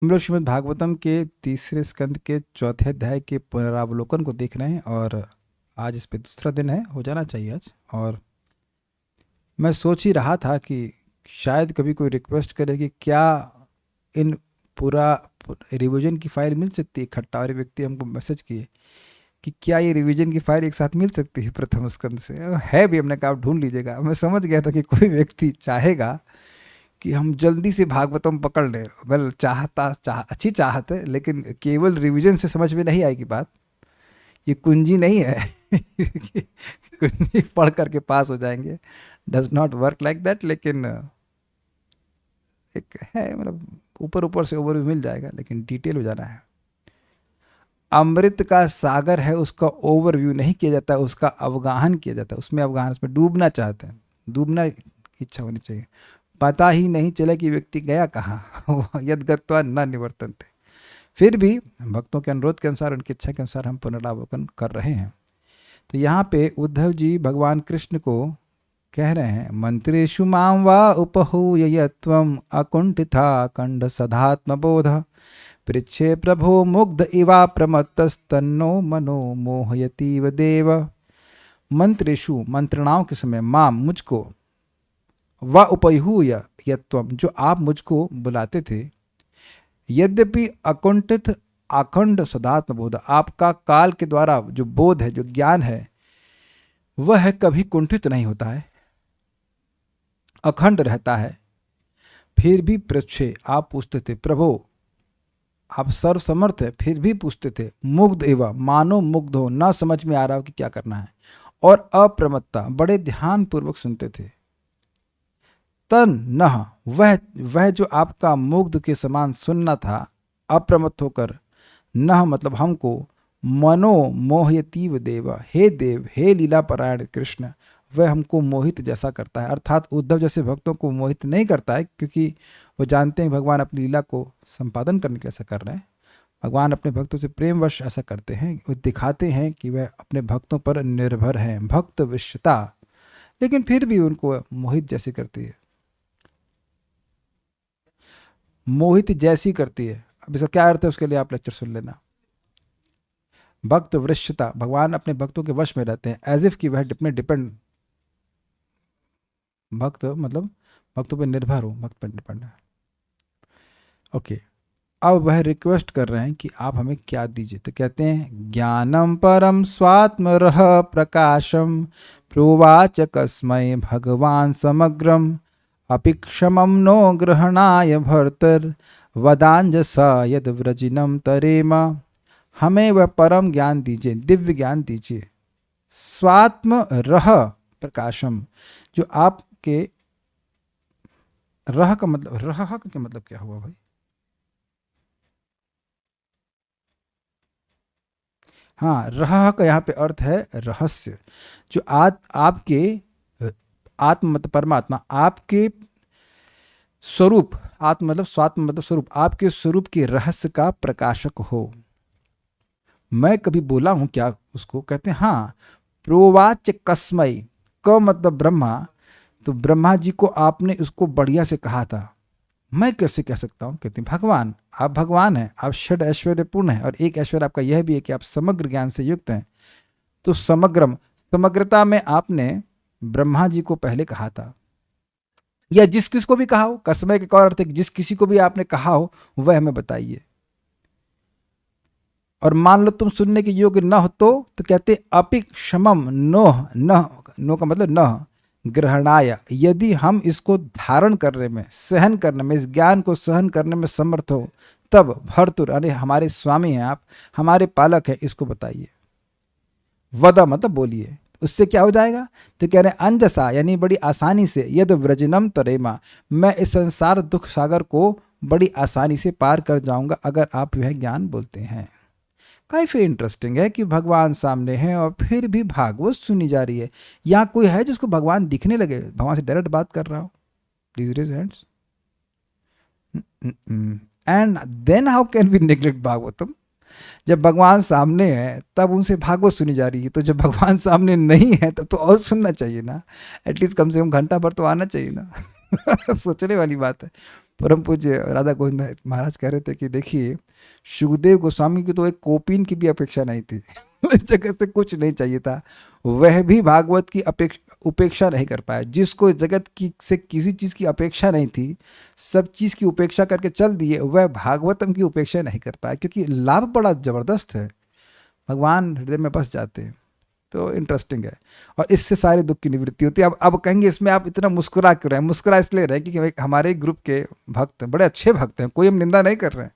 हम लोग श्रीमद् भागवतम के तीसरे स्कंद के चौथे अध्याय के पुनरावलोकन को देख रहे हैं और आज इस पे दूसरा दिन है, हो जाना चाहिए आज। और मैं सोच ही रहा था कि शायद कभी कोई रिक्वेस्ट करे कि क्या इन पूरा रिवीजन की फाइल मिल सकती है। खट्टावरी व्यक्ति हमको मैसेज किए कि क्या ये रिवीजन की फाइल एक साथ मिल सकती है प्रथम स्कंद से। है भी, हमने कहा आप ढूंढ लीजिएगा। मैं समझ गया था कि कोई व्यक्ति चाहेगा कि हम जल्दी से भागवतम पकड़ लें। वेल, अच्छी चाहत है, लेकिन केवल रिवीजन से समझ में नहीं आएगी बात। ये कुंजी नहीं है कि कुंजी पढ़ करके पास हो जाएंगे। Does not work like that. लेकिन एक है, मतलब ऊपर ऊपर से ओवरव्यू मिल जाएगा, लेकिन डिटेल हो जाना है। अमृत का सागर है, उसका ओवरव्यू नहीं किया जाता, उसका अवगाहन किया जाता है। उसमें अवगाहन, उसमें डूबना चाहते हैं, डूबना इच्छा होनी चाहिए। पता ही नहीं चला कि व्यक्ति गया कहाँ यद गत्वा न निवर्तन थे। फिर भी भक्तों के अनुरोध के अनुसार, उनकी इच्छा के अनुसार हम पुनरावलोकन कर रहे हैं। तो यहाँ पे उद्धव जी भगवान कृष्ण को कह रहे हैं, मंत्रेषु मां वा उपहूय त्वं अकुंठिता खंड सदात्म बोध पृच्छे प्रभो मुग्ध इवा प्रमत्तस्तन्नो मनो मोहयतीव देव। मंत्रेषु, मंत्रणाओं के समय, मां मुझको, व उपयूय यत्वम जो आप मुझको बुलाते थे, यद्यपि अकुंठित अखंड सदात्म बोध, आपका काल के द्वारा जो बोध है, जो ज्ञान है, वह कभी कुंठित नहीं होता है, अखंड रहता है। फिर भी पृच्छे, आप पूछते थे, प्रभो आप सर्वसमर्थ है, फिर भी पूछते थे, मुग्ध एवं मानो मुग्ध हो, ना समझ में आ रहा हो कि क्या करना है, और अप्रमत्ता, बड़े ध्यान पूर्वक सुनते थे। तन नह, वह जो आपका मुग्ध के समान सुनना था, अप्रमत्त होकर, नह मतलब हमको, मनो मोहयतीव देव, हे देव, हे लीला परायण कृष्ण, वह हमको मोहित जैसा करता है। अर्थात उद्धव जैसे भक्तों को मोहित नहीं करता है, क्योंकि वो जानते हैं भगवान अपनी लीला को संपादन करने के लिए ऐसा कर रहे हैं। भगवान अपने भक्तों से प्रेमवश ऐसा करते हैं, वो दिखाते हैं कि वह अपने भक्तों पर निर्भर हैं, भक्त विश्वता, लेकिन फिर भी उनको मोहित जैसी करती है, मोहित जैसी करती है। अब इसका क्या अर्थ है, उसके लिए आप लेक्चर सुन लेना। भक्त वृश्यता, भगवान अपने भक्तों के वश में रहते हैं, एज इफ कि वह डिपेंड, भक्त मतलब भक्तों पर निर्भर हो, भक्त पर डिपेंड है। ओके, अब वह रिक्वेस्ट कर रहे हैं कि आप हमें क्या दीजिए। तो कहते हैं, ज्ञानम परम स्वात्मरः प्रकाशम प्रोवाच कस्मै भगवान समग्रम अपिक्षमं नो ग्रहणाय भर्तर वदांजसा यद व्रजिनम तरेमा। हमें वह परम ज्ञान दीजिए, दिव्य ज्ञान दीजिए। स्वात्म रह प्रकाशम, जो आपके, रह का मतलब, रह का मतलब क्या हुआ भाई? हाँ, रह का यहाँ पे अर्थ है रहस्य। जो आपके आत्म मतलब परमात्मा, आपके स्वरूप, आत्म मतलब स्वात्म मतलब स्वरूप, आपके स्वरूप के रहस्य का प्रकाशक हो। मैं कभी बोला हूं क्या उसको? कहते हैं हाँ, प्रोवाच कस्मय, क मतलब ब्रह्मा, तो ब्रह्मा जी को आपने उसको बढ़िया से कहा था। मैं कैसे कह सकता हूँ? कहते हैं भगवान, आप भगवान हैं, आप षड ऐश्वर्य पूर्ण हैं, और एक ऐश्वर्य आपका यह भी है कि आप समग्र ज्ञान से युक्त हैं। तो समग्रम, समग्रता में आपने ब्रह्मा जी को पहले कहा था, या जिस किस को भी कहा हो। कसमय के और अर्थ है कि जिस किसी को भी आपने कहा हो वह हमें बताइए। और मान लो तुम सुनने के योग्य न हो तो कहते अपिक्षमम नोह, नो का मतलब न ग्रहणाय, यदि हम इसको धारण करने में, सहन करने में, इस ज्ञान को सहन करने में समर्थ हो, तब भर्तुर, अरे हमारे स्वामी हैं आप, हमारे पालक हैं, इसको बताइए। वदा मतलब बोलिए, उससे क्या हो जाएगा? तो कह रहे हैं अंजसा, यानी बड़ी आसानी से, यद व्रजनम तरेमा, मैं इस संसार दुख सागर को बड़ी आसानी से पार कर जाऊंगा अगर आप यह ज्ञान बोलते हैं। काफ़ी इंटरेस्टिंग है कि भगवान सामने हैं और फिर भी भागवत सुनी जा रही है। यहाँ कोई है जिसको भगवान दिखने लगे, भगवान से डायरेक्ट बात कर रहा हो? Please raise hands. And then how can we neglect Bhagavatam? जब भगवान सामने है तब उनसे भागवत सुनी जा रही है, तो जब भगवान सामने नहीं है तब तो और सुनना चाहिए ना, एटलीस्ट कम से कम घंटा भर तो आना चाहिए ना। सोचने वाली बात है। परम पूज्य राधा गोविंद महाराज कह रहे थे कि देखिए, सुखदेव गोस्वामी की तो एक कोपीन की भी अपेक्षा नहीं थी। इस जगत से कुछ नहीं चाहिए था, वह भी भागवत की उपेक्षा नहीं कर पाया। जिसको इस जगत की से किसी चीज़ की अपेक्षा नहीं थी, सब चीज़ की उपेक्षा करके चल दिए, वह भागवतम की उपेक्षा नहीं कर पाया, क्योंकि लाभ बड़ा ज़बरदस्त है, भगवान हृदय में बस जाते हैं। तो इंटरेस्टिंग है, और इससे सारे दुख की निवृत्ति होती है। अब कहेंगे इसमें आप इतना मुस्कुरा क्यों रहे हैं? मुस्कुरा इसलिए रहे कि हमारे ग्रुप के भक्त बड़े अच्छे भक्त हैं, कोई हम निंदा नहीं कर रहे हैं,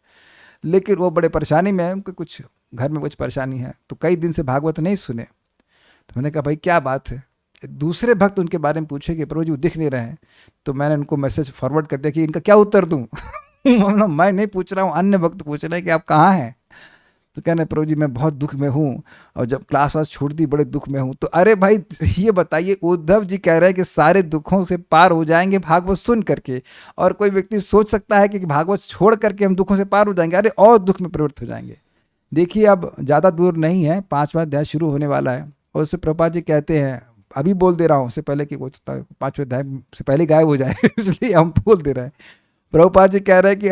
लेकिन वो बड़े परेशानी में है, उनके कुछ घर में कुछ परेशानी है, तो कई दिन से भागवत नहीं सुने। तो मैंने कहा भाई क्या बात है? दूसरे भक्त उनके बारे में पूछे कि प्रभु जी वो दिख नहीं रहे हैं, तो मैंने उनको मैसेज फॉरवर्ड कर दिया कि इनका क्या उत्तर दूँ। मैं नहीं पूछ रहा हूँ, अन्य भक्त पूछ रहे हैं कि आप कहाँ हैं। तो कहने प्रभु जी मैं बहुत दुख में हूँ, और जब क्लास वास छोड़ दी बड़े दुख में हूँ। तो अरे भाई ये बताइए, उद्धव जी कह रहे हैं कि सारे दुखों से पार हो जाएंगे भागवत सुन करके, और कोई व्यक्ति सोच सकता है कि भागवत छोड़ करके हम दुखों से पार हो जाएंगे? अरे और दुख में प्रवृत्त हो जाएंगे। देखिए अब ज़्यादा दूर नहीं है, 5वां अध्याय शुरू होने वाला है, और उससे प्रभुपाद जी कहते हैं, अभी बोल दे रहा हूँ, उससे पहले कि वो 5वें अध्याय से पहले गायब हो जाए इसलिए हम बोल दे रहे हैं। प्रभुपाद जी कह रहे हैं कि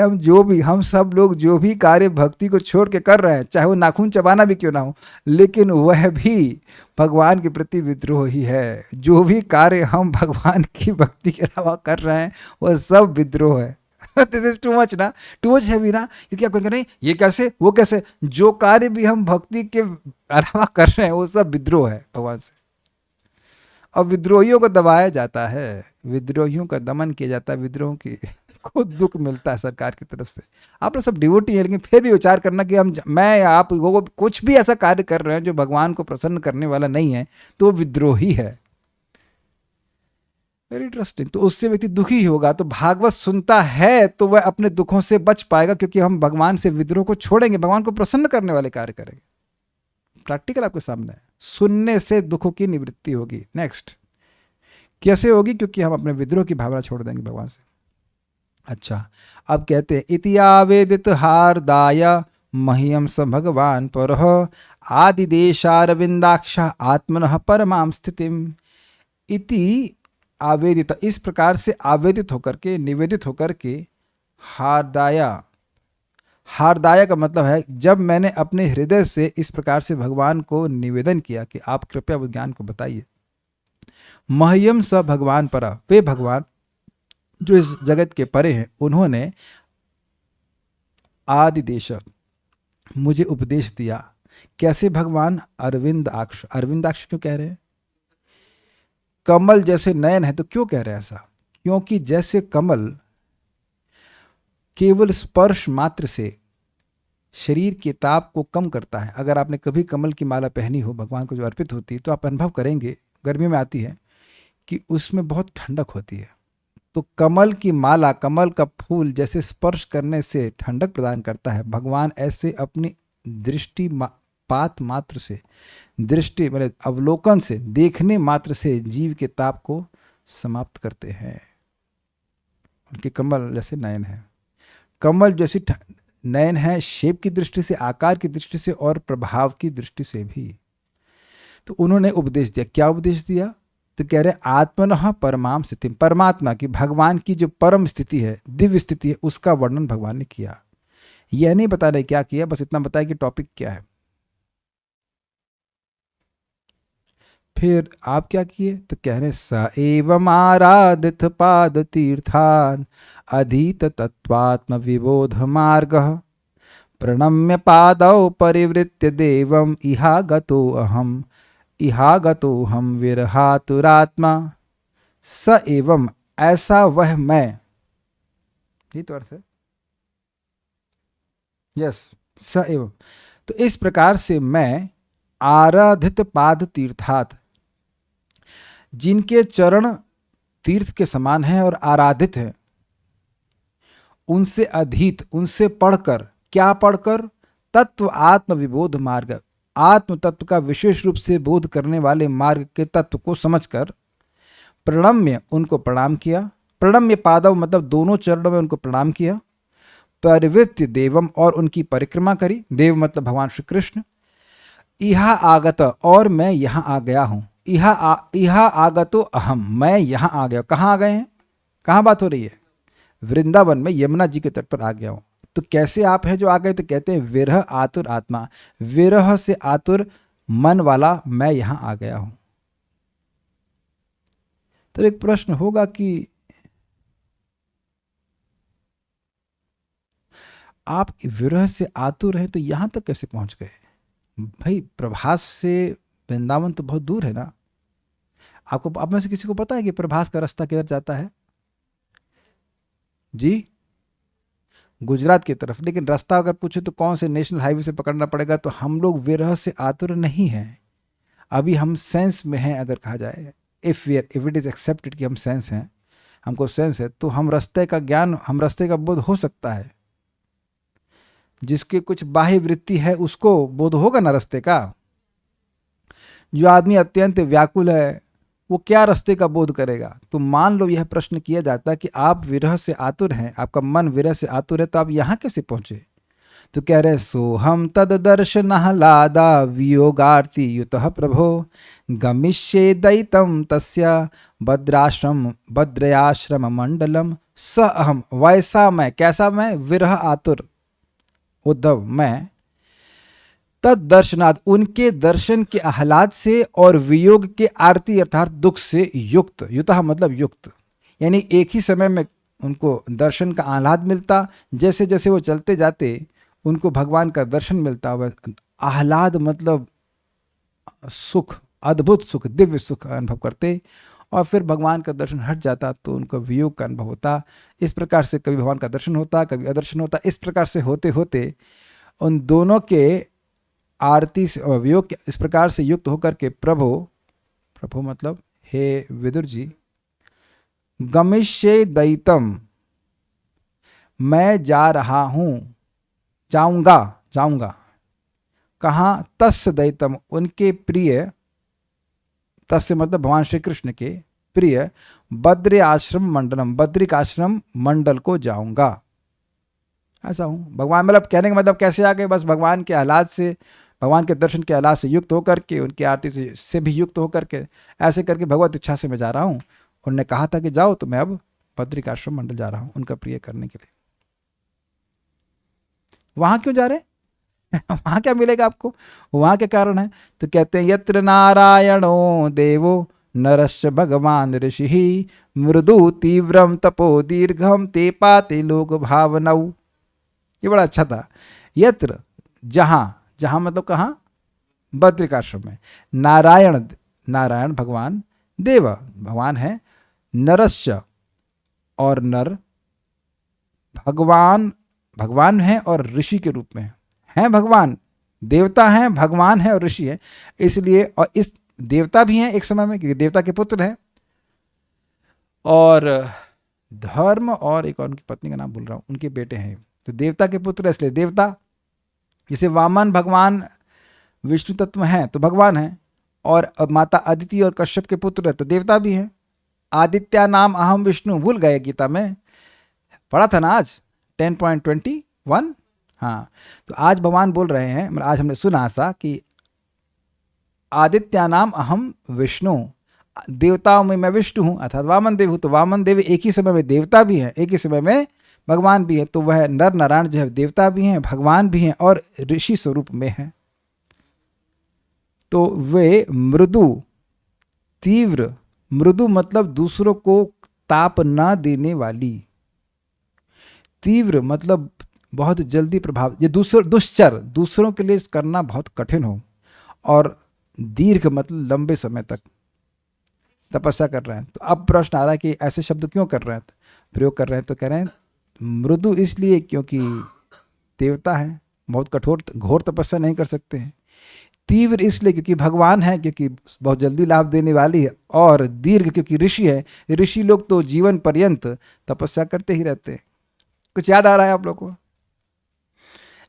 हम सब लोग जो भी कार्य भक्ति को छोड़ के कर रहे हैं, चाहे वो नाखून चबाना भी क्यों ना हो, लेकिन वह भी भगवान के प्रति विद्रोह ही है। जो भी कार्य हम भगवान की भक्ति के अलावा कर रहे हैं, वह सब विद्रोह है। दिस इज टू मच ना, टू मच है भी ना, क्योंकि आप कहेंगे नहीं ये कैसे वो कैसे, जो कार्य भी हम भक्ति के अलावा कर रहे हैं वो सब विद्रोह है भगवान से। और विद्रोहियों को दबाया जाता है, विद्रोहियों का दमन किया जाता है, विद्रोह की को दुख मिलता है सरकार की तरफ से। आप लोग सब डिवोटी हैं, लेकिन फिर भी विचार करना कि मैं या आप वो कुछ भी ऐसा कार्य कर रहे हैं जो भगवान को प्रसन्न करने वाला नहीं है, तो वो विद्रोही है। Very interesting. तो उससे व्यक्ति दुखी होगा, तो भागवत सुनता है तो वह अपने दुखों से बच पाएगा, क्योंकि हम भगवान से विद्रोह को छोड़ेंगे, भगवान को प्रसन्न करने वाले कार्य करेंगे। प्रैक्टिकल आपके सामने है, सुनने से दुखों की निवृत्ति होगी। नेक्स्ट कैसे होगी? क्योंकि हम अपने विद्रोह की भावना छोड़ देंगे भगवान से। अच्छा, अब कहते हैं इति आवेदित हार्दाय मह्यम स भगवान परः आदिदेशारविंदाक्ष आत्मनः परमां स्थितिम। इति आवेदित, इस प्रकार से आवेदित होकर के, निवेदित होकर के, हार्दाया, हार्दाया का मतलब है जब मैंने अपने हृदय से इस प्रकार से भगवान को निवेदन किया कि आप कृपया विज्ञान को बताइए। मह्यम स भगवान पर, वे भगवान जो इस जगत के परे हैं, उन्होंने आदिदेश मुझे उपदेश दिया। कैसे भगवान? अरविंदाक्ष। अरविंदाक्ष क्यों कह रहे हैं? कमल जैसे नयन है। तो क्यों कह रहे हैं ऐसा? क्योंकि जैसे कमल केवल स्पर्श मात्र से शरीर के ताप को कम करता है। अगर आपने कभी कमल की माला पहनी हो, भगवान को जो अर्पित होती है, तो आप अनुभव करेंगे, गर्मी में आती है, कि उसमें बहुत ठंडक होती है। तो कमल की माला, कमल का फूल जैसे स्पर्श करने से ठंडक प्रदान करता है, भगवान ऐसे अपनी दृष्टि पात मात्र से, दृष्टि मतलब अवलोकन से, देखने मात्र से जीव के ताप को समाप्त करते हैं। उनके कमल जैसे नयन है। कमल जैसी नयन है शेप की दृष्टि से, आकार की दृष्टि से, और प्रभाव की दृष्टि से भी। तो उन्होंने उपदेश दिया। क्या उपदेश दिया? तो कह रहे आत्मनः परमाम स्थिति, परमात्मा की, भगवान की जो परम स्थिति है, दिव्य स्थिति है, उसका वर्णन भगवान ने किया। यह नहीं बता रहे क्या किया, बस इतना बताया कि टॉपिक क्या है। फिर आप क्या किए? तो कह रहे स एवं आराधित पाद तीर्थान अधीत तत्वात्म विबोध मार्ग प्रणम्य पादौ परिवृत्य देवम इहागतो अहम इहागतो हम विरहातुरात्मा। स एवं, ऐसा वह मैं, ये तो अर्थ है। यस, स एवं, तो इस प्रकार से मैं आराधित पाद तीर्थात, जिनके चरण तीर्थ के समान हैं और आराधित हैं, उनसे अधीत, उनसे पढ़कर, क्या पढ़कर? तत्व आत्म विबोध मार्ग, आत्म तत्व का विशेष रूप से बोध करने वाले मार्ग के तत्व को समझकर, प्रणम्य, उनको प्रणाम किया। प्रणम्य पादव मतलब दोनों चरणों में उनको प्रणाम किया। परिवृत्य देवम, और उनकी परिक्रमा करी। देव मतलब भगवान श्री कृष्ण। इहा आगत, और मैं यहाँ आ गया हूँ। इहा आगतो अहम, मैं यहाँ आ गया। कहाँ आ गए हैं? कहाँ बात हो रही है? वृंदावन में यमुना जी के तट पर आ गया हूँ। तो कैसे आप हैं जो आ गए? तो कहते हैं विरह आतुर आत्मा, विरह से आतुर मन वाला मैं यहां आ गया हूं। तो एक प्रश्न होगा कि आप विरह से आतुर हैं तो यहां तक कैसे पहुंच गए? भाई प्रभास से वृंदावन तो बहुत दूर है ना। आपको, आप में से किसी को पता है कि प्रभास का रास्ता किधर जाता है? जी, गुजरात की तरफ। लेकिन रास्ता अगर पूछे तो कौन से नेशनल हाईवे से पकड़ना पड़ेगा? तो हम लोग विरह से आतुर नहीं हैं, अभी हम सेंस में हैं। अगर कहा जाए इफ इट इज एक्सेप्टेड कि हम सेंस हैं, हमको सेंस है, तो हम रास्ते का ज्ञान, हम रास्ते का बोध हो सकता है। जिसके कुछ बाह्य वृत्ति है उसको बोध होगा ना रास्ते का। जो आदमी अत्यंत व्याकुल है वो क्या रास्ते का बोध करेगा? तो मान लो यह प्रश्न किया जाता कि आप विरह से आतुर हैं, आपका मन विरह से आतुर है, तो आप यहां कैसे पहुंचे? तो कह रहे सोहम तद दर्शन लादा वियोगार्ति युतः प्रभो गमिष्ये दैतम तस्य भद्रयाश्रम मंडलम स अहम। वैसा मैं, कैसा मैं? विरह आतुर उद्धव मैं, तद दर्शनाद उनके दर्शन के आह्लाद से और वियोग के आरती अर्थात दुख से युक्त। युतः मतलब युक्त, यानी एक ही समय में उनको दर्शन का आह्लाद मिलता। जैसे जैसे वो चलते जाते उनको भगवान का दर्शन मिलता हुआ। आह्लाद मतलब सुख, अद्भुत सुख, दिव्य सुख अनुभव करते, और फिर भगवान का दर्शन हट जाता तो उनको वियोग का अनुभव होता। इस प्रकार से कभी भगवान का दर्शन होता, कभी अदर्शन होता। इस प्रकार से होते होते उन दोनों के आरती से और वियोग के इस प्रकार से युक्त होकर के प्रभु मतलब हे विदुर जी, गमिष्ये दैतम, मैं जा रहा हूं, जाऊंगा कहाँ? तस्य दैतम, उनके प्रिय, तस्य मतलब भगवान श्री कृष्ण के प्रिय, बद्री आश्रम मंडलम, बद्रिक आश्रम मंडल को जाऊंगा। ऐसा हूं भगवान, मतलब कहने का मतलब कैसे आ गए? बस भगवान के आह्लाद से, भगवान के दर्शन के आह्लाद से युक्त होकर के, उनकी आरती से भी युक्त होकर के, ऐसे करके भगवत इच्छा से मैं जा रहा हूं। उन्होंने कहा था कि जाओ, तो मैं अब बद्रिक आश्रम मंडल जा रहा हूं उनका प्रिय करने के लिए। वहां क्यों जा रहे हैं? वहां क्या मिलेगा आपको? वहां के कारण है। तो कहते हैं यत्र नारायणो देवो नरश्च भगवान ऋषि मृदु तीव्रम तपो दीर्घम ते पाते लोक भावनौ। ये बड़ा अच्छा था। यत्र, जहां, जहां मतलब कहाँ? बद्रिकाश्रम में। नारायण, नारायण भगवान, देव भगवान है, नरश्च और नर, भगवान भगवान है और ऋषि के रूप में हैं। भगवान देवता हैं, भगवान है और ऋषि है। इसलिए, और इस देवता भी हैं एक समय में, क्योंकि देवता के पुत्र हैं, और धर्म और एक और उनकी पत्नी का नाम भूल रहा हूं, उनके बेटे हैं। तो देवता के पुत्र है, इसलिए देवता। जैसे वामन भगवान विष्णु तत्व हैं तो भगवान हैं, और माता अदिति और कश्यप के पुत्र है तो देवता भी हैं। आदित्या नाम अहम विष्णु, भूल गए? गीता में पढ़ा था ना आज 10.21। हाँ, तो आज भगवान बोल रहे हैं, मतलब आज हमने सुना ऐसा कि आदित्या नाम अहम विष्णु, देवताओं में मैं विष्णु हूँ, अर्थात वामन देव हूँ। तो वामन देव एक ही समय में देवता भी हैं, एक ही समय में भगवान भी है। तो वह नर नारायण जो है देवता भी हैं, भगवान भी हैं और ऋषि स्वरूप में हैं। तो वे मृदु तीव्र, मृदु मतलब दूसरों को ताप न देने वाली, तीव्र मतलब बहुत जल्दी प्रभाव, ये दुश्चर, दूसरों के लिए करना बहुत कठिन हो, और दीर्घ मतलब लंबे समय तक तपस्या कर रहे हैं। तो अब प्रश्न आ रहा है कि ऐसे शब्द क्यों कर रहे हैं, प्रयोग कर रहे हैं? तो कह रहे हैं मृदु इसलिए क्योंकि देवता है, बहुत कठोर घोर तपस्या नहीं कर सकते हैं। तीव्र इसलिए क्योंकि भगवान है, क्योंकि बहुत जल्दी लाभ देने वाली है। और दीर्घ क्योंकि ऋषि है, ऋषि लोग तो जीवन पर्यंत तपस्या करते ही रहते हैं। कुछ याद आ रहा है आप लोग को?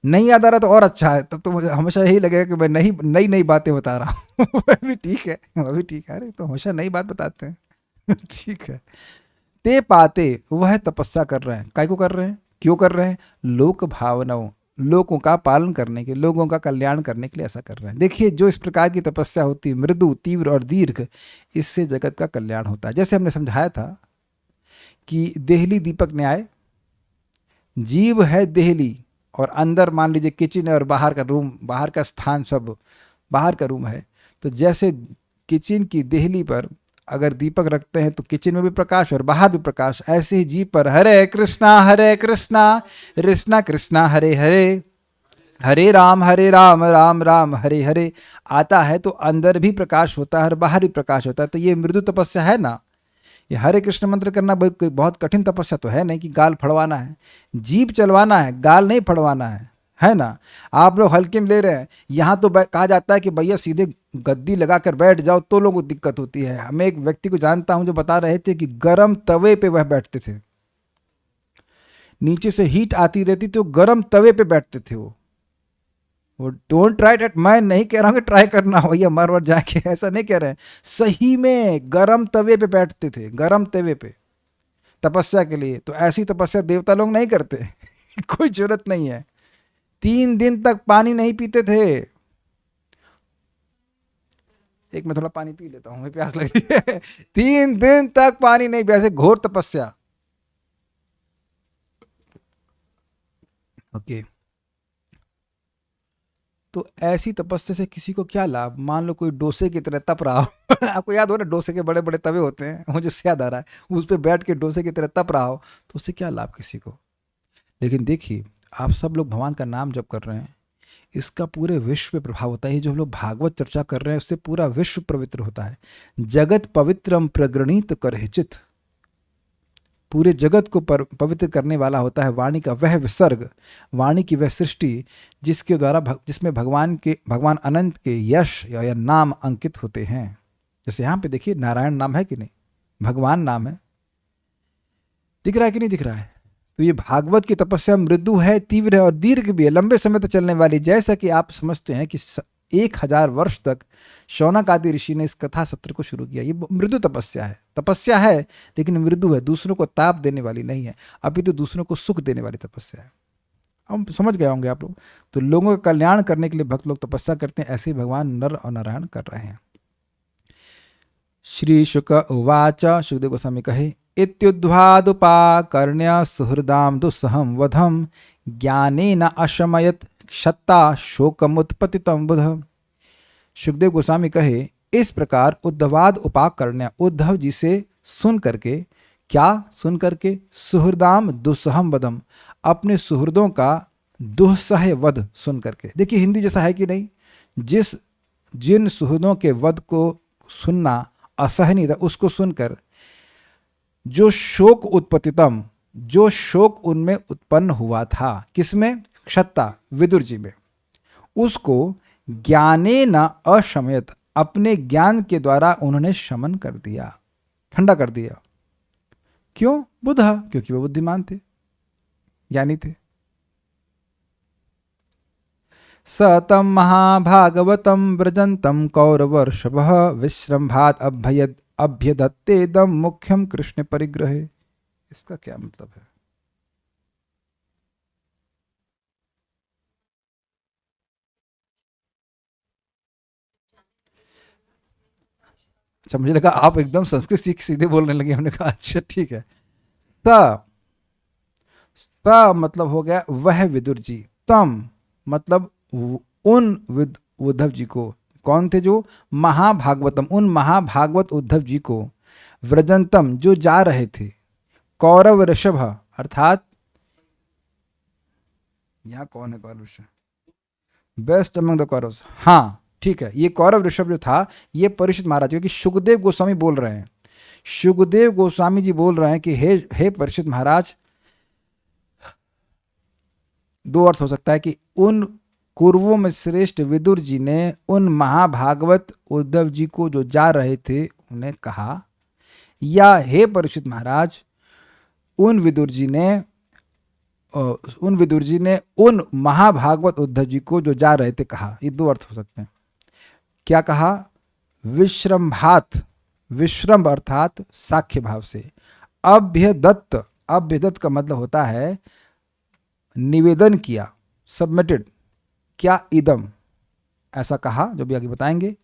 नहीं याद आ रहा तो और अच्छा है, तब तो मुझे हमेशा यही लगेगा कि मैं नई नई बातें बता रहा हूँ। वह भी ठीक है, वह भी ठीक है। अरे तो हमेशा नई बात बताते हैं। ठीक है। ते पाते, वह तपस्या कर रहे हैं। काय को कर रहे हैं, क्यों कर रहे हैं? लोक भावनाओं, लोगों का पालन करने के, लोगों का कल्याण करने के लिए ऐसा कर रहे हैं। देखिए, जो इस प्रकार की तपस्या होती है, मृदु तीव्र और दीर्घ, इससे जगत का कल्याण होता है। जैसे हमने समझाया था कि देहली दीपक न्याय जीव है देहली और अंदर मान लीजिए किचन है और बाहर का रूम, बाहर का स्थान सब बाहर का रूम है। तो जैसे किचन की देहली पर अगर दीपक रखते हैं तो किचन में भी प्रकाश और बाहर भी प्रकाश, ऐसे ही जीव पर हरे कृष्णा कृष्णा कृष्णा हरे हरे, हरे राम राम राम हरे हरे आता है तो अंदर भी प्रकाश होता है और बाहर भी प्रकाश होता है। तो ये मृदु तपस्या है ना। ये हरे कृष्ण मंत्र करना कोई बहुत कठिन तपस्या तो है नहीं कि गाल फड़वाना है, जीभ चलवाना है, गाल नहीं फड़वाना है ना। आप लोग हल्के में ले रहे हैं। यहाँ तो कहा जाता है कि भैया सीधे गद्दी लगाकर बैठ जाओ तो लोगों को दिक्कत होती है। हमें एक व्यक्ति को जानता हूं जो बता रहे थे कि गरम तवे पे वह बैठते थे, नीचे से हीट आती रहती थी, वो गरम तवे पे बैठते थे। वो डोंट ट्राई डेट, मैं नहीं कह रहा हूँ कि ट्राई करना भैया मर वर जाके, ऐसा नहीं कह रहे हैं। सही में गरम तवे पे बैठते थे, गरम तवे पे तपस्या के लिए। तो ऐसी तपस्या देवता लोग नहीं करते कोई जरूरत नहीं है। 3 दिन तक पानी नहीं पीते थे। एक मैं थोड़ा पानी पी लेता हूं, मुझे प्यास लग रही है 3 दिन तक पानी नहीं पिया, ऐसे घोर तपस्या। ओके तो ऐसी तपस्या से किसी को क्या लाभ। मान लो कोई डोसे की तरह तप रहा हो आपको याद हो ना, डोसे के बड़े बड़े तवे होते हैं, मुझे याद आ रहा है, उस पर बैठ के डोसे की तरह तप रहा हो तो उससे क्या लाभ किसी को। लेकिन देखिए आप सब लोग भगवान का नाम जप कर रहे हैं, इसका पूरे विश्व पे प्रभाव होता है। जो हम लोग भागवत चर्चा कर रहे हैं उससे पूरा विश्व पवित्र होता है। जगत पवित्रम प्रगणित करहिचित, पूरे जगत को पवित्र करने वाला होता है वाणी का वह विसर्ग, वाणी की वह सृष्टि जिसके द्वारा जिसमें भगवान अनंत के यश या नाम अंकित होते हैं। जैसे यहाँ पे देखिए नारायण नाम है कि नहीं, भगवान नाम है, दिख रहा है कि नहीं दिख रहा है। तो ये भागवत की तपस्या मृदु है, तीव्र है और दीर्घ भी है, लंबे समय तक चलने वाली। जैसा कि आप समझते हैं कि 1000 वर्ष तक शौनक आदि ऋषि ने इस कथा सत्र को शुरू किया। ये मृदु तपस्या है लेकिन मृदु है, दूसरों को ताप देने वाली नहीं है, अभी तो दूसरों को सुख देने वाली तपस्या है। हम समझ गए होंगे आप लोग। तो लोगों का कल्याण करने के लिए भक्त लोग तपस्या करते हैं, ऐसे ही भगवान नर और नारायण कर रहे हैं। श्री शुक उवाच, सुखदेव गोस्वामी कहे, इत्युद्ध्वादुपाकर्ण्य सुहृदाम दुस्सहम वधम ज्ञानेन अशमयत क्षत्ता शोकमुत्पतितम बुध। सुखदेव गोस्वामी कहे, इस प्रकार उद्धवाद उपाकर्ण्य, उद्धव जी से सुन करके, क्या सुन करके, सुहृदाम दुस्सहम वधम, अपने सुहृदों का दुस्सह वध सुन करके। देखिए हिंदी जैसा है कि नहीं, जिन सुहृदों के वध को सुनना असहनीय था उसको सुनकर जो शोक उत्पतितम, जो शोक उनमें उत्पन्न हुआ था, किसमें, क्षत्ता विदुर जी में, उसको ज्ञाने न अशमयत, अपने ज्ञान के द्वारा उन्होंने शमन कर दिया, ठंडा कर दिया। क्यों, बुधा, क्योंकि वो बुद्धिमान थे, ज्ञानी थे। सतम महाभागवतम व्रजंतम कौरवर्षभः विश्रम्भात अभ्यदत्तेदम मुख्यम कृष्ण परिग्रहे। इसका क्या मतलब है। अच्छा, मुझे लगा आप एकदम संस्कृत सीख सीधे बोलने लगे। हमने कहा अच्छा ठीक है। स मतलब हो गया वह विदुर जी, तम मतलब उन उद्धव जी को, कौन थे, जो महाभागवतम, उन महाभागवत उद्धव जी को, व्रजंतम जो जा रहे थे, कौरव ऋषभ अर्थात, यहाँ कौन है Kaurava Rishabh, best among the Kauravas, हाँ ठीक है, ये कौरव ऋषभ जो था ये परीक्षित महाराज, क्योंकि सुखदेव गोस्वामी बोल रहे हैं, सुखदेव गोस्वामी जी बोल रहे हैं कि हे परीक्षित महाराज, 2 अर्थ हो सकता है कि उन कुरवों में श्रेष्ठ विदुर जी ने उन महाभागवत उद्धव जी को जो जा रहे थे उन्हें कहा, या हे परीक्षित महाराज उन विदुर जी ने उन महाभागवत उद्धव जी को जो जा रहे थे कहा। ये 2 अर्थ हो सकते हैं। क्या कहा, विश्रम्भात, विश्रम्भ अर्थात साख्य भाव से, अभ्यदत्त, अभ्यदत्त का मतलब होता है निवेदन किया, सबमिटेड, क्या इदम, ऐसा कहा जो भी आगे बताएंगे।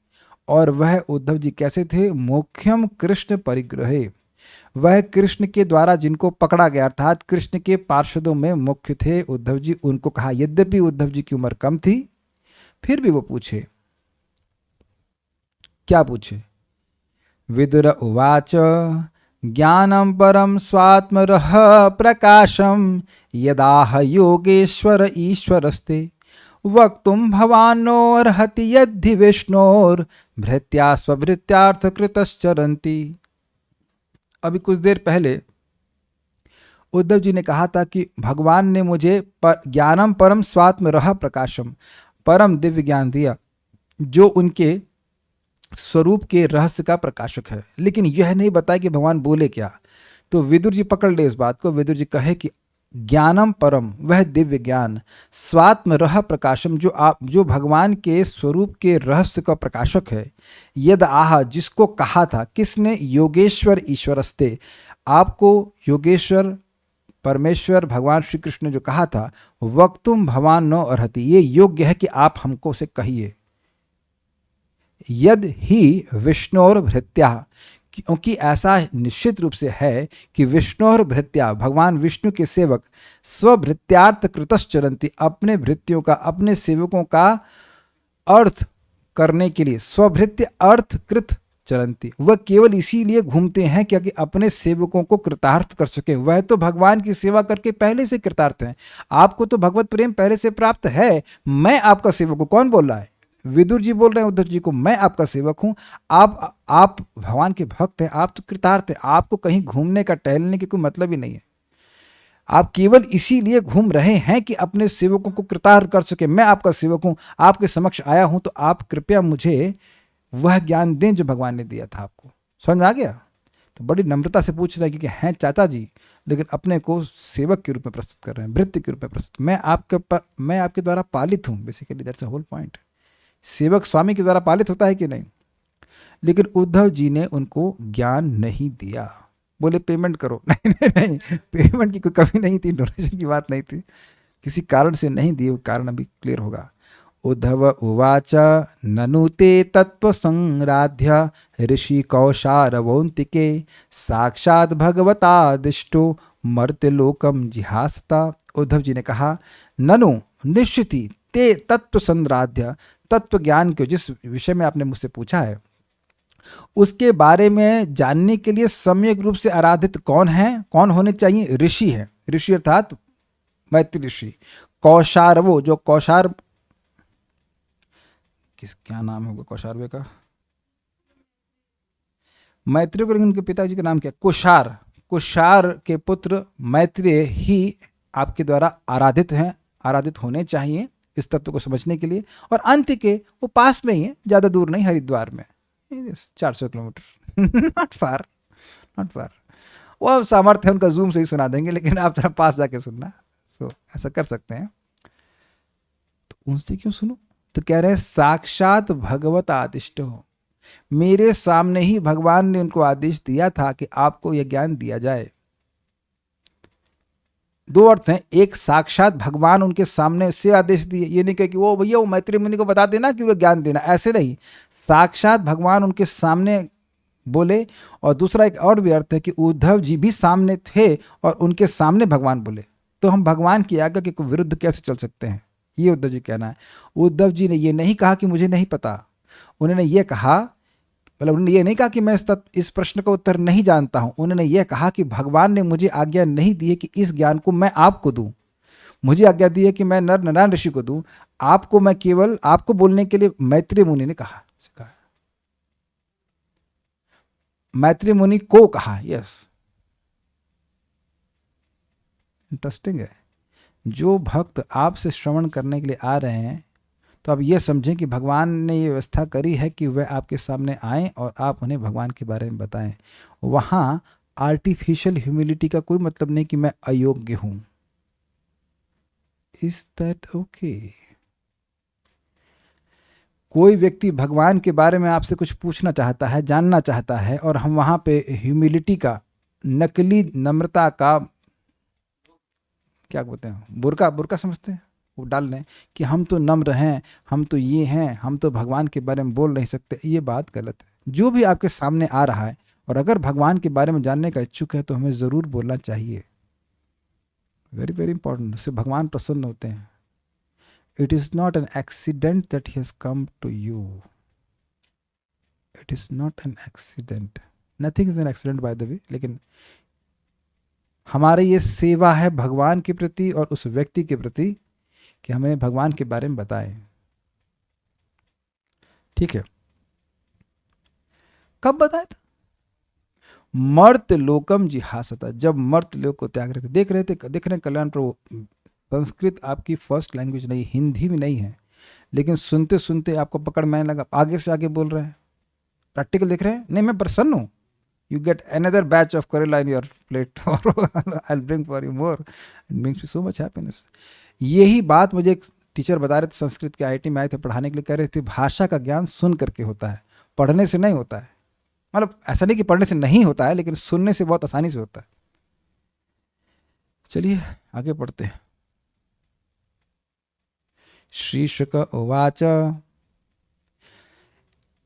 और वह उद्धव जी कैसे थे, मुख्यम कृष्ण परिग्रहे, वह कृष्ण के द्वारा जिनको पकड़ा गया अर्थात कृष्ण के पार्षदों में मुख्य थे उद्धव जी, उनको कहा। यद्यपि उद्धव जी की उम्र कम थी, फिर भी वो पूछे। क्या पूछे? विदुर उवाच ज्ञानं परं स्वात्मरः प्रकाशं यदाह योगेश्वर ईश्वरस्ते वक्तुं भवानोऽर्हति यद्धि विष्णोर्भृत्या स्वभृत्यार्थकृतश्चरन्ति। अभी कुछ देर पहले उद्धव जी ने कहा था कि भगवान ने मुझे ज्ञानम परम स्वात्मरः प्रकाशम, परम दिव्य ज्ञान दिया जो उनके स्वरूप के रहस्य का प्रकाशक है, लेकिन यह नहीं बताया कि भगवान बोले क्या। तो विदुर जी पकड़ ले इस बात को। विदुर जी कहे कि ज्ञानम परम, वह दिव्य ज्ञान, स्वात्म रह प्रकाशम, जो भगवान के स्वरूप के रहस्य का प्रकाशक है। यद आह, जिसको कहा था, किसने? योगेश्वर ईश्वरस्ते, आपको योगेश्वर परमेश्वर भगवान श्री कृष्ण ने जो कहा था, वक्तुम भवान नो अर्हति, ये योग्य है कि आप हमको उसे कहिए। यद ही विष्णोर भृत्या, क्योंकि ऐसा निश्चित रूप से है कि विष्णोर भृत्या, भगवान विष्णु के सेवक, स्वभृत्यार्थ कृतश्चरन्ति, अपने भृत्यों का, अपने सेवकों का अर्थ करने के लिए, स्वभृत्य अर्थ कृत चरंती, वह केवल इसीलिए घूमते हैं क्योंकि अपने सेवकों को कृतार्थ कर सके। वह तो भगवान की सेवा करके पहले से कृतार्थ हैं। आपको तो भगवत प्रेम पहले से प्राप्त है। मैं आपका सेवक हूं। कौन बोल रहा है? विदुर जी बोल रहे हैं उद्धव जी को, मैं आपका सेवक हूं। आप भगवान के भक्त हैं, आप तो कृतार्थ हैं। आपको कहीं घूमने का, टहलने की कोई मतलब ही नहीं है। आप केवल इसीलिए घूम रहे हैं कि अपने सेवकों को कृतार्थ कर सके। मैं आपका सेवक हूं, आपके समक्ष आया हूं, तो आप कृपया मुझे वह ज्ञान दें जो भगवान ने दिया था आपको। समझ में आ गया? तो बड़ी नम्रता से पूछ रहे हैं, क्योंकि हैं चाचा जी, लेकिन अपने को सेवक के रूप में प्रस्तुत कर रहे हैं, भृत्य के रूप में प्रस्तुत। मैं आपके द्वारा पालित हूँ। Basically that's a whole point. सेवक स्वामी के द्वारा पालित होता है कि नहीं? लेकिन उद्धव जी ने उनको ज्ञान नहीं दिया। बोले पेमेंट करो। नहीं नहीं नहीं, पेमेंट की कोई कमी नहीं थी, डोनेशन की बात नहीं थी, किसी कारण से नहीं दिए। कारण अभी क्लियर होगा। उद्धव उवाच ननु ते तत्व संराध्य ऋषि कौशारवोन्तिके साक्षात भगवतादिष्टो मर्त्यलोकम जिहासता। उद्धव जी ने कहा, ननु, निश्चित ही, ते तत्व संराध्य, तत्व ज्ञान के जिस विषय में आपने मुझसे पूछा है, उसके बारे में जानने के लिए सम्यक रूप से आराधित कौन है, कौन होने चाहिए? ऋषि है। ऋषि अर्थात मैत्री ऋषि। कौशारवो, जो कौशार, क्या नाम होगा कौशारवे का? मैत्रेय को, लेकिन उनके पिताजी का नाम क्या? कुशार। कुशार के पुत्र मैत्रेय ही आपके द्वारा आराधित हैं, आराधित होने चाहिए इस तत्व को समझने के लिए। और अंत के वो पास में ही है, ज़्यादा दूर नहीं, हरिद्वार में, 400 kilometre. Not far, not far. वो सामर्थ्य है उनका, जूम से ही सुना देंगे, लेकिन आप जरा पास जाके सुनना। सो ऐसा कर सकते हैं। तो उनसे क्यों सुनो? तो कह रहे हैं साक्षात भगवत आदिष्ट हो, मेरे सामने ही भगवान ने उनको आदेश दिया था कि आपको यह ज्ञान दिया जाए। दो अर्थ हैं। एक, साक्षात भगवान उनके सामने से आदेश दिए, ये नहीं कहे कि वो भैया वो मैत्री मुनि को बता देना कि वो ज्ञान देना, ऐसे नहीं। साक्षात भगवान उनके सामने बोले। और दूसरा एक और भी अर्थ है कि उद्धव जी भी सामने थे और उनके सामने भगवान बोले। तो हम भगवान की आज्ञा के विरुद्ध कैसे चल सकते हैं? ये उद्धव जी कहना है। उद्धव जी ने ये नहीं कहा कि मुझे नहीं पता। उन्होंने ये कहा, मतलब उन्होंने ये नहीं कहा कि मैं इस प्रश्न का उत्तर नहीं जानता हूं। उन्होंने ये कहा कि भगवान ने मुझे आज्ञा नहीं दी है कि इस ज्ञान को मैं आपको दूं। मुझे आज्ञा दी है कि मैं नर नारायण ऋषि को दूं। आपको मैं केवल आपको बोलने के लिए मैत्रेय मुनि ने कहा। मैत्रेय मुनि को कहा। यस, इंटरेस्टिंग है। जो भक्त आपसे श्रवण करने के लिए आ रहे हैं, तो आप ये समझें कि भगवान ने ये व्यवस्था करी है कि वह आपके सामने आएं और आप उन्हें भगवान के बारे में बताएं। वहाँ आर्टिफिशियल ह्यूमिलिटी का कोई मतलब नहीं कि मैं अयोग्य हूं। Is that okay? कोई व्यक्ति भगवान के बारे में आपसे कुछ पूछना चाहता है, जानना चाहता है, और हम वहाँ पे ह्यूमिलिटी का, नकली नम्रता का, क्या बोलते हैं, बुरका समझते हैं, वो डाल लें कि हम तो नम्र हैं, हम तो ये हैं, हम तो भगवान के बारे में बोल नहीं सकते। ये बात गलत है। जो भी आपके सामने आ रहा है और अगर भगवान के बारे में जानने का इच्छुक है तो हमें ज़रूर बोलना चाहिए। वेरी वेरी इंपॉर्टेंट, उससे भगवान प्रसन्न होते हैं। It is not an accident that he has come to you, it is not an accident, nothing is an accident by the way, लेकिन हमारी ये सेवा है भगवान के प्रति और उस व्यक्ति के प्रति कि हमें भगवान के बारे में बताएं। ठीक है, कब बताया था? मर्त लोकम जिहासता, जब मर्त लोक को त्याग रहे थे। देख रहे हैं कल्याण प्रभु, संस्कृत आपकी फर्स्ट लैंग्वेज नहीं, हिंदी भी नहीं है, लेकिन सुनते सुनते आपको पकड़ में आने लगा, आगे से आगे बोल रहे हैं, प्रैक्टिकल देख रहे हैं। नहीं, मैं प्रसन्न हूँ। You get another batch of Kerala in your plate tomorrow. I'll bring for you more. It brings me so much happiness. यही बात मुझे एक टीचर बता रहे थे, संस्कृत के IIT में आए थे पढ़ाने के लिए, कह रहे थे भाषा का ज्ञान सुन करके होता है, पढ़ने से नहीं होता है। मतलब ऐसा नहीं कि पढ़ने से नहीं होता है, लेकिन सुनने से बहुत आसानी से होता है। चलिए आगे पढ़ते हैं। श्री शुक उवाच,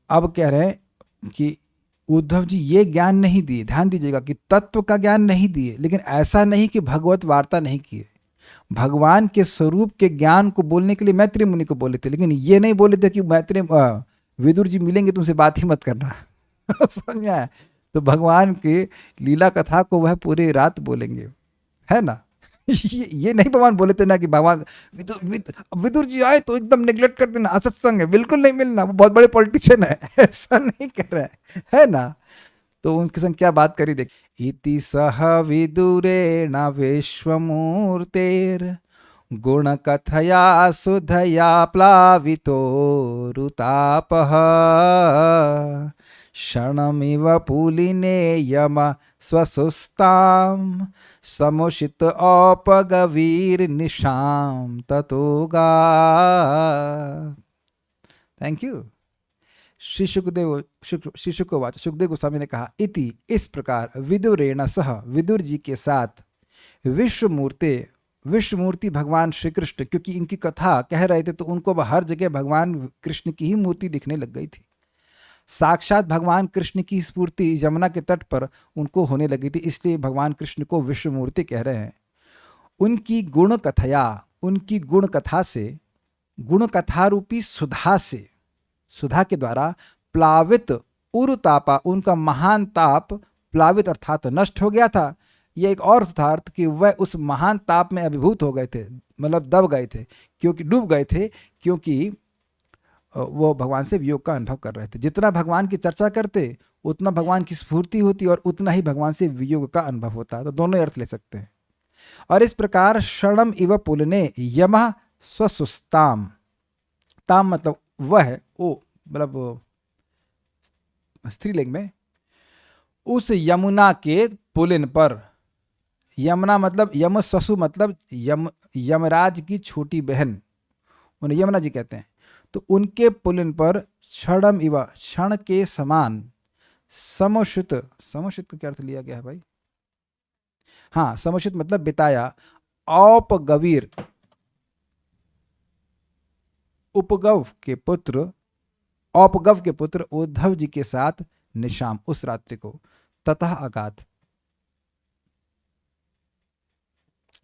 अब कह रहे हैं कि उद्धव जी ये ज्ञान नहीं दिए, ध्यान दीजिएगा कि तत्व का ज्ञान नहीं दिए, लेकिन ऐसा नहीं कि भगवत वार्ता नहीं किए। भगवान के स्वरूप के ज्ञान को बोलने के लिए मैत्री मुनि को बोले थे, लेकिन ये नहीं बोले थे कि विदुर जी मिलेंगे तुमसे बात ही मत करना। समझ में आया? तो भगवान की लीला कथा को वह पूरी रात बोलेंगे, है ना। ये नहीं भगवान बोले थे ना कि भगवान विदुर जी आए तो एकदम नेग्लेक्ट कर देना, असत्संग है, बिल्कुल नहीं मिलना, वो बहुत बड़े पॉलिटिशियन है, ऐसा नहीं कर रहे है ना। तो उनके संग क्या बात करी, देख, इति सह विदुरेण विश्वमूर्तेर गुण कथया सुधया प्लावितो रुतापः क्षणमिव पुलिने यम स्वसुस्ताम समुषित औपगवीर निशाम ततोगा। Thank you. श्री सुखदेव गोस्वामी ने कहा, इति इस प्रकार, विदुरेण सह विदुर जी के साथ, विश्वमूर्ति भगवान श्री कृष्ण, क्योंकि इनकी कथा कह रहे थे तो उनको हर जगह भगवान कृष्ण की ही मूर्ति दिखने लग गई थी। साक्षात भगवान कृष्ण की स्फूर्ति यमुना के तट पर उनको होने लगी थी, इसलिए भगवान कृष्ण को विश्वमूर्ति कह रहे हैं। उनकी गुण कथया, उनकी गुण कथा से, गुण कथा रूपी सुधा से, सुधा के द्वारा प्लावित उरुतापा, उनका महान ताप, प्लावित अर्थात नष्ट हो गया था। यह एक और अर्थ कि वह उस महान ताप में अभिभूत हो गए थे, मतलब दब गए थे, क्योंकि डूब गए थे, क्योंकि वो भगवान से वियोग का अनुभव कर रहे थे। जितना भगवान की चर्चा करते उतना भगवान की स्फूर्ति होती और उतना ही भगवान से वियोग का अनुभव होता। तो दोनों अर्थ ले सकते हैं। और इस प्रकार क्षणम इव पुलने यमः स्वसुस्ताम, ताम मतलब वह, ओ मतलब स्त्रीलिंग में, उस यमुना के पुलिन पर, यमुना मतलब यम ससु मतलब यमराज की छोटी बहन, उन्हें यमुना जी कहते हैं। तो उनके पुलिन पर क्षणम इव, क्षण के समान, समुषित, समुषित का क्या अर्थ लिया गया है भाई? हाँ, समुषित मतलब बिताया, औपगवीर, उपगव के पुत्र, औपगव के पुत्र उद्धव जी के साथ निशाम, उस रात्रि को, ततः अगाध,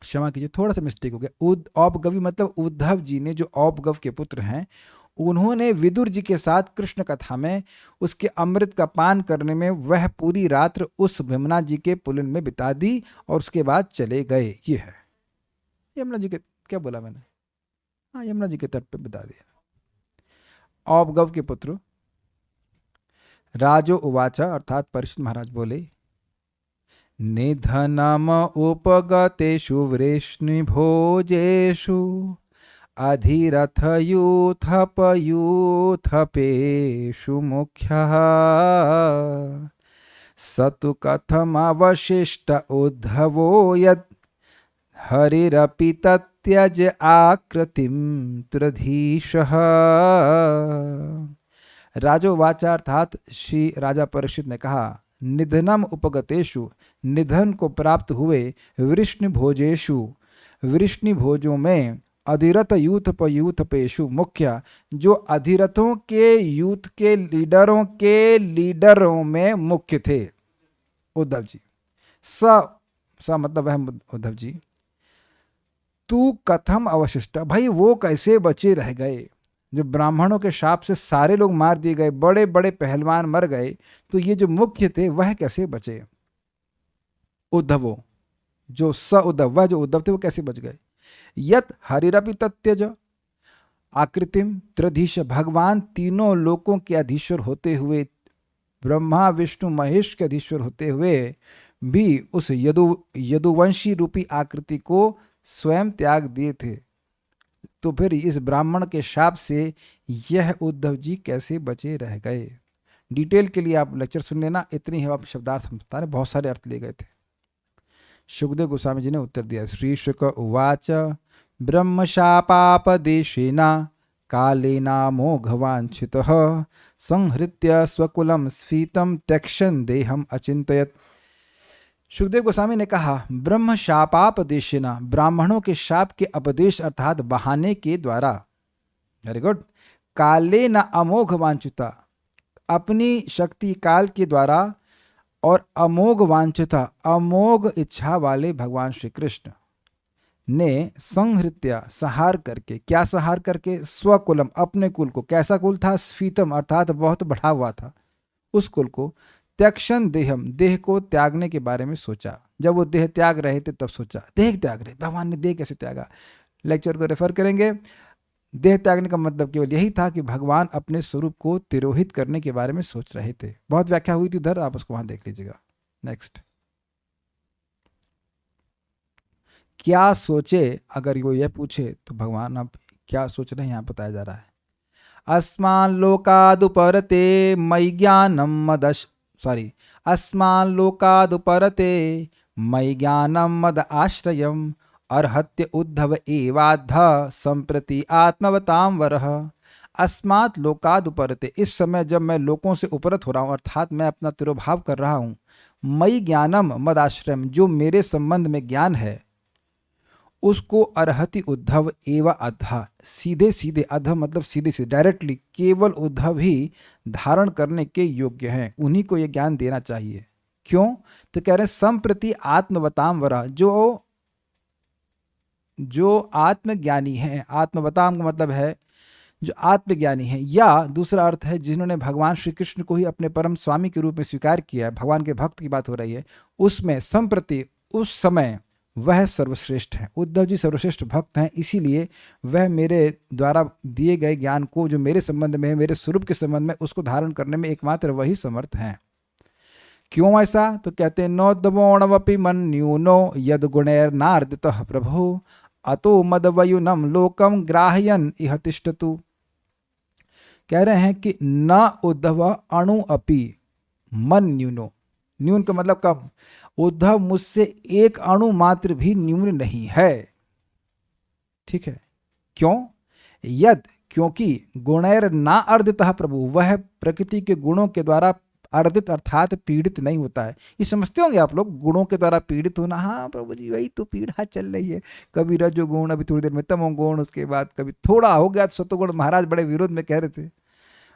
क्षमा कीजिए थोड़ा सा मिस्टेक हो गया, औपगवी मतलब उद्धव जी ने, जो औपगव के पुत्र हैं, उन्होंने विदुर जी के साथ कृष्ण कथा में उसके अमृत का पान करने में वह पूरी रात्र उस यमुना जी के पुलिन में बिता दी और उसके बाद चले गए। ये है यमुना जी के, क्या बोला मैंने, हाँ यमुना जी के तट पे बिता दिया। औपगव के पुत्र। राजो उवाचा, अर्थात परीक्षित महाराज बोले, निधनम उपगतेषु वृष्णिभोजेषु अधिरथ यूथपेषु मुख्यः सतु कथमवशिष्ट उद्धवो यद् हरिरपि तत्यज आकृतिं त्रिधीशः। राजोवाचा, अर्थात श्री राजा परीक्षित ने कहा, निधनम उपगतेषु, निधन को प्राप्त हुए, वृष्णिभोजेषु, वृष्णिभोजों में, अधिरथ यूथपेषु मुख्य, जो अधिरथों के यूथ के लीडरों में मुख्य थे। उद्धव जी, स मतलब वह उद्धव जी, तू कथम अवशिष्ट, भाई वो कैसे बचे रह गए? जब ब्राह्मणों के शाप से सारे लोग मार दिए गए, बड़े बड़े पहलवान मर गए, तो ये जो मुख्य थे वह कैसे बचे? उद्धवो, जो स उद्धव, वह जो उद्धव थे वो कैसे बच गए? यत हरिरपि तत्यज आकृतिम त्रिधीश, भगवान तीनों लोकों के अधीश्वर होते हुए, ब्रह्मा विष्णु महेश के अधीश्वर होते हुए भी उस यदुवंशी रूपी आकृति को स्वयं त्याग दिए थे, तो फिर इस ब्राह्मण के शाप से यह उद्धव जी कैसे बचे रह गए? डिटेल के लिए आप लेक्चर सुन लेना, इतनी ही आप शब्दार्थ हम बता रहे, बहुत सारे अर्थ ले गए थे। सुखदेव गोस्वामी जी ने उत्तर दिया, श्री शुक उवाच ब्रह्म शापापदेशेन कालेनामोघवांछितः संहृत्य स्वकुलम स्फीतम त्यक्षन देहम अचिंतयत। सुखदेव गोस्वामी ने कहा, ब्रह्म शापापदेशेन, ब्राह्मणों के शाप के उपदेश अर्थात बहाने के द्वारा, वेरी गुड, काले न अमोघ वांछिता, अपनी शक्ति काल के द्वारा, और अमोघ वांछिता, अमोघ इच्छा वाले भगवान श्री कृष्ण ने संहृत्य, संहार करके, क्या संहार करके? स्वकुलम, अपने कुल को, कैसा कुल था? स्फीतम अर्थात बहुत बढ़ा हुआ था, उस कुल को, त्यक्षण देहम, देह को त्यागने के बारे में सोचा। जब वो देह त्याग रहे थे तब सोचा, देह त्याग रहे, भगवान ने देह कैसे त्यागा? लेक्चर को रेफर करेंगे। देह त्यागने का मतलब केवल यही था कि भगवान अपने स्वरूप को तिरोहित करने के बारे में सोच रहे थे। बहुत व्याख्या हुई थी उधर, आप उसको वहां देख लीजिएगा। नेक्स्ट, क्या सोचे, अगर वो यह पूछे तो भगवान अब क्या सोच रहे हैं यहाँ बताया जा रहा है। अस्मान लोकादुपरते मयि ज्ञानम मदश, सॉरी, अस्मान लोकादुपरते मयि ज्ञानम मद आश्रयम अर्हत्य उद्धव एवाध संप्रति आत्मवताम वरह। अस्मात् लोकादुपरते, इस समय जब मैं लोकों से उपरत हो रहा हूँ, अर्थात मैं अपना तिरोभाव कर रहा हूँ, मयि ज्ञानम मद आश्रयम, जो मेरे संबंध में ज्ञान है उसको अर्हति उद्धव एवं अधा, सीधे सीधे, अध मतलब सीधे सीधे, डायरेक्टली, केवल उद्धव ही धारण करने के योग्य हैं, उन्हीं को यह ज्ञान देना चाहिए। क्यों? तो कह रहे हैं संप्रति आत्मवताम वरा, जो आत्मज्ञानी हैं, आत्मवताम का मतलब है जो आत्मज्ञानी है, या दूसरा अर्थ है जिन्होंने भगवान श्री कृष्ण को ही अपने परम स्वामी के रूप में स्वीकार किया है, भगवान के भक्त की बात हो रही है, उसमें संप्रति, उस समय वह सर्वश्रेष्ठ हैं। उद्धव जी सर्वश्रेष्ठ भक्त हैं, इसीलिए वह मेरे द्वारा दिए गए ज्ञान को, जो मेरे संबंध में है, मेरे स्वरूप के संबंध में, उसको धारण करने में एकमात्र वही समर्थ हैं। क्यों ऐसा? तो कहते हैं, नोद्वोणवपि मन्यूनो यद गुणैर नार्दितः प्रभु अतो मदवयुनम लोकम ग्राह्यन इह तिष्ठतु। कह रहे हैं कि न उद्धव अणु अपि मन न्यूनो, न्यून का मतलब कम, उद्धव मुझसे एक अणु मात्र भी न्यून नहीं है। ठीक है, क्यों? यद, क्योंकि गुणैर ना अर्दितः प्रभु, वह प्रकृति के गुणों के द्वारा अर्दित अर्थात पीड़ित नहीं होता है। ये समझते होंगे आप लोग, गुणों के द्वारा पीड़ित होना, हाँ प्रभु जी वही तो पीड़ा चल रही है, कभी रजोगुण, अभी थोड़ी देर में तमोगुण, उसके बाद कभी थोड़ा हो गया तो सतोगुण। महाराज बड़े विरोध में कह रहे थे,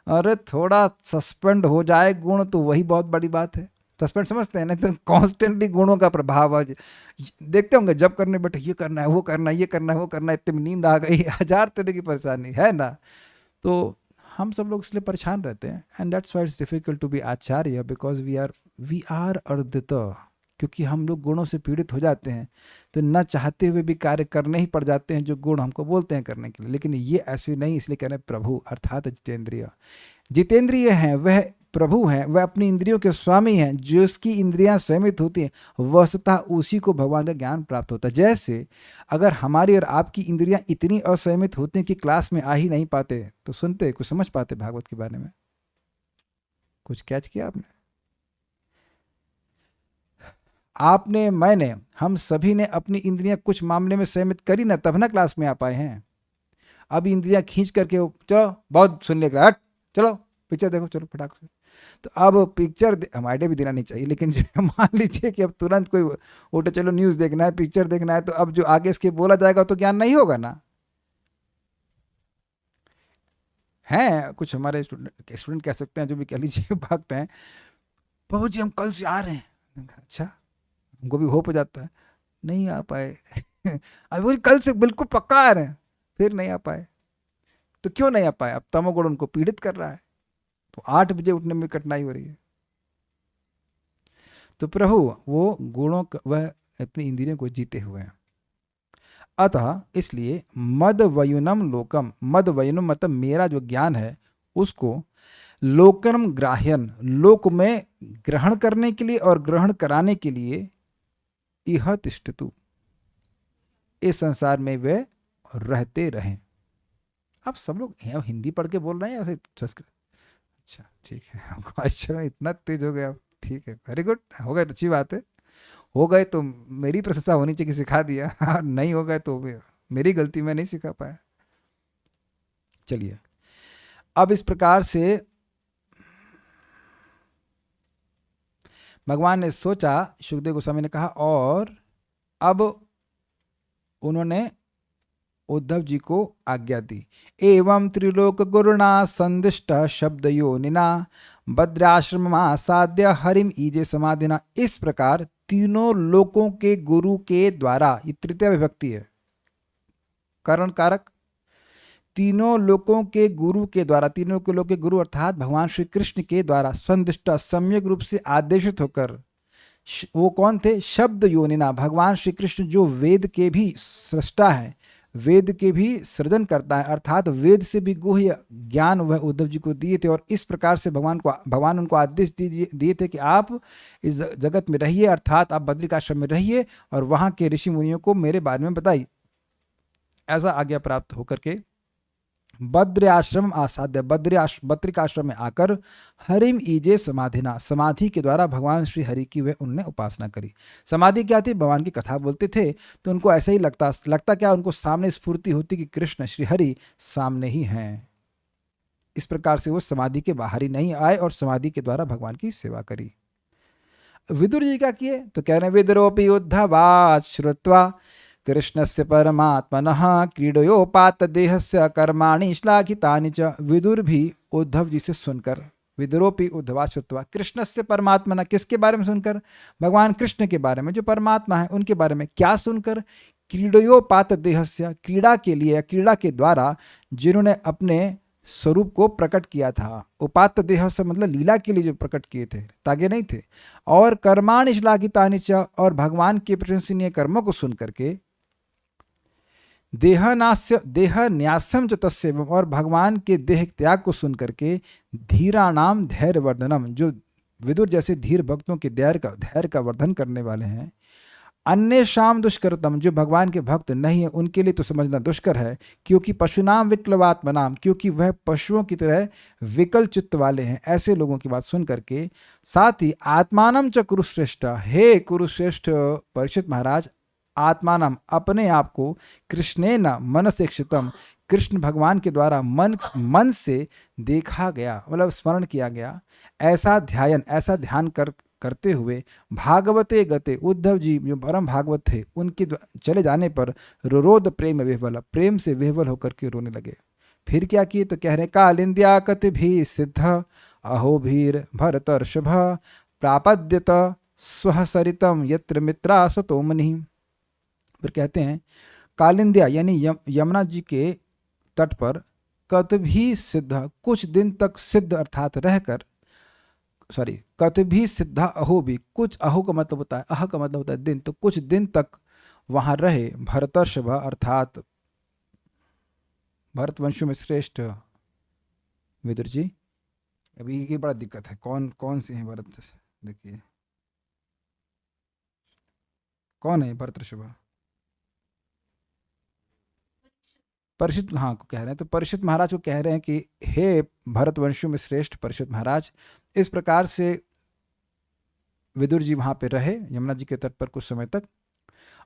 अरे थोड़ा सस्पेंड हो जाए गुण तो वही बहुत बड़ी बात है। सस्पेंड समझते हैं ना, तो कॉन्स्टेंटली गुणों का प्रभाव है। देखते होंगे जब करने बैठे, ये करना है, वो करना है, ये करना है, वो करना है, इतने में नींद आ गई, हजार तरह की परेशानी है ना। तो हम सब लोग इसलिए परेशान रहते हैं, and that's why it's difficult to be acharya, because we are अर्दित, क्योंकि हम लोग गुणों से पीड़ित हो जाते हैं, तो न चाहते हुए भी कार्य करने ही पड़ जाते हैं जो गुण हमको बोलते हैं करने के लिए। लेकिन ये ऐसे नहीं, इसलिए कह रहे हैं प्रभु अर्थात जितेंद्रिय, जितेंद्रिय हैं वह प्रभु हैं, वह अपनी इंद्रियों के स्वामी हैं। जो उसकी इंद्रियां संयमित होती हैं वस्तुतः उसी को भगवान का ज्ञान प्राप्त होता है। जैसे अगर हमारी और आपकी इंद्रियां इतनी असंयमित होती हैं कि क्लास में आ ही नहीं पाते, तो सुनते कुछ समझ पाते भागवत के बारे में? कुछ कैच किया आपने? आपने, मैंने, हम सभी ने अपनी इंद्रियां कुछ मामले में संयमित करी ना, तब ना क्लास में आ पाए हैं। अब इंद्रियां खींच करके चलो बहुत सुन लेगा, हट चलो पिक्चर देखो, चलो फटाक से। तो अब पिक्चर हम आइडिया भी देना नहीं चाहिए, लेकिन जो मान लीजिए कि अब तुरंत कोई उठे, चलो न्यूज़ देखना है, पिक्चर देखना है, तो अब जो आगे इसके बोला जाएगा तो ज्ञान नहीं होगा ना। हैं कुछ हमारे स्टूडेंट कह सकते हैं, जो भी कह लीजिए भक्त हैं, प्रभु जी हम कल से आ रहे हैं, अच्छा, हमको भी होप हो जाता है, नहीं आ पाए। अभी वो कल से बिल्कुल पक्का आ रहे हैं, फिर नहीं आ पाए। तो क्यों नहीं आ पाए? अब तमोगुण उनको पीड़ित कर रहा है, तो 8 बजे उठने में कठिनाई हो रही है। तो प्रभु वो वह अपनी इंद्रियों को जीते हुए हैं। अतः इसलिए मद वयुनम लोकम, मद वयुनम मतलब मेरा जो ज्ञान है उसको लोकम ग्राह्यन, लोक में ग्रहण करने के लिए और ग्रहण कराने के लिए, इह तिष्ठतु, इस संसार में वे रहते रहें। आप सब लोग हिंदी पढ़ के बोल रहे हैं या फिर संस्कृत? अच्छा ठीक है, हमको अच्छा इतना तेज हो गया। ठीक है, वेरी गुड, हो गए तो अच्छी बात है। हो गए तो मेरी प्रशंसा होनी चाहिए कि सिखा दिया। और नहीं हो गए तो मेरी गलती, मैं नहीं सिखा पाया। चलिए, अब इस प्रकार से भगवान ने सोचा, सुखदेव गोस्वामी ने कहा, और अब उन्होंने उद्धव जी को आज्ञा दी। एवं त्रिलोक गुरुणा संदिष्ट शब्द योनिना भद्राश्रम आसाद्य हरिम ईजे समाधिना। इस प्रकार तीनों लोकों के गुरु के द्वारा, ये तृतीय विभक्ति है, करण कारक, तीनों लोकों के गुरु के द्वारा, तीनों के लोक के गुरु अर्थात भगवान श्री कृष्ण के द्वारा संदिष्ट सम्यक रूप से आदेशित होकर, वो कौन थे? शब्द योनिना, भगवान श्री कृष्ण जो वेद के भी सृष्टा है, वेद के भी सृजन करता है, अर्थात वेद से भी गुह्य ज्ञान वह उद्धव जी को दिए थे। और इस प्रकार से भगवान उनको आदेश दिए थे कि आप इस जगत में रहिए, अर्थात आप बद्रिकाश्रम में रहिए और वहाँ के ऋषि मुनियों को मेरे बारे में बताइए। ऐसा आज्ञा प्राप्त होकर के बद्र आश्रम आसाध्य, बद्रिकाश्रम में आकर हरिम ईजे समाधिना, समाधि के द्वारा भगवान श्री हरि की वे उन्होंने उपासना करी। समाधि क्या थी? भगवान की कथा बोलते थे तो उनको ऐसा ही लगता क्या, उनको सामने स्फूर्ति होती कि कृष्ण श्री हरि सामने ही हैं। इस प्रकार से वो समाधि के बाहर ही नहीं आए और समाधि के द्वारा भगवान की सेवा करी। विदुर जी क्या किए? तो कह रहे हैं, विदुरोपि उद्धवात् श्रुत्वा कृष्णस्य परमात्मनः क्रीडयोपात देहस्य कर्माणि श्लाघितानि च। विदुर भी उद्धव जी से सुनकर, विदुरोपि उद्धवा श्रुत्वा, कृष्णस्य परमात्मनः, किसके बारे में सुनकर? भगवान कृष्ण के बारे में, जो परमात्मा है उनके बारे में। क्या सुनकर? क्रीडयोपात देहस्य, क्रीड़ा के लिए, क्रीड़ा के द्वारा जिन्होंने अपने स्वरूप को प्रकट किया था। उपात्त देह से मतलब लीला के लिए जो प्रकट किए थे, तागे नहीं थे। और कर्माणि श्लाघितानि च, और भगवान के प्रशंसनीय कर्मों को सुन करके देह न्यासम च तस्यैवं, और भगवान के देह त्याग को सुन करके धीराणाम धैर्य वर्धनम, जो विदुर जैसे धीर भक्तों के धैर्य का वर्धन करने वाले हैं। अन्य शाम दुष्करतम, जो भगवान के भक्त नहीं है उनके लिए तो समझना दुष्कर है, क्योंकि पशुनाम विक्लवात्मनाम, क्योंकि वह पशुओं की तरह विकल चित्त वाले हैं। ऐसे लोगों की बात सुन करके, साथ ही आत्मानम च कुरुश्रेष्ठ, हे कुरुश्रेष्ठ परीक्षित महाराज, आत्मानम अपने आप को, कृष्णेन मनसेक्षितम, कृष्ण भगवान के द्वारा मन से देखा गया, मतलब स्मरण किया गया। ऐसा ध्यान करते हुए भागवते गते, उद्धव जी जो परम भागवत थे उनके चले जाने पर रोरोद प्रेम विह्वल, प्रेम से विह्वल होकर के रोने लगे। फिर क्या किए? तो कह रहे, कालिंद्या कति भी सिद्ध अहो भीर भरतर्षभ प्रापद्यत स्व सरितम यत्र मित्रा सतोमनि। फिर कहते हैं, कालिंद्या यानी यमुना जी के तट पर, कत भी सिद्ध, कुछ दिन तक सिद्ध अर्थात रहकर, सॉरी, कत भी सिद्धा अहो भी, कुछ, अहो का मतलब होता है, अह का मतलब होता है दिन, तो कुछ दिन तक वहां रहे भरतर्षभ अर्थात भरतवंशों में श्रेष्ठ विदुर जी। अभी ये बड़ा दिक्कत है, कौन कौन से हैं भरत? देखिए कौन है भरतर्षभ? परीक्षित, हाँ को कह रहे हैं। तो परीक्षित महाराज को कह रहे हैं कि हे भरतवंशियों में श्रेष्ठ परीक्षित महाराज, इस प्रकार से विदुर जी वहां पे रहे यमुना जी के तट पर कुछ समय तक,